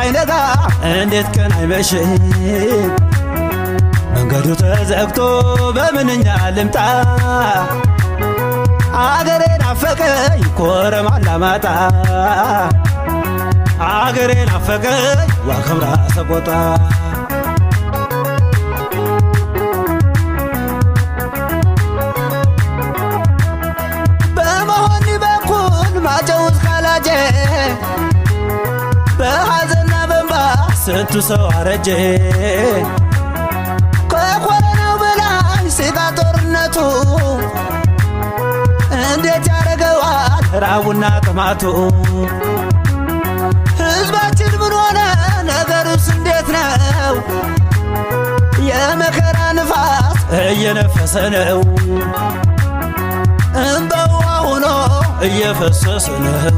ሳይነጋ እንዴት ቀን አይመሽም መንገዱ ተዘግቶ በምንኛ ልምጣ አገሬ ናፈቀኝ ኮረም አላማጣ አገሬ ናፈቀኝ ዋከምራ ሰቆጣ በመሆኒ በኩል ማጨውት ካላጀ በሐዘንና በእንባ ስንቱ ሰው አረጀ ከኮረናው በላይ ሲጋ ጦርነቱ እንዴት ያረገዋል ራቡና ጥማቱ ሕዝባችን ምን ሆነ ነገሩስ እንዴት ነው የመከራ ንፋስ እየነፈሰ ነው እንባው ሆኖ እየፈሰሰ ነው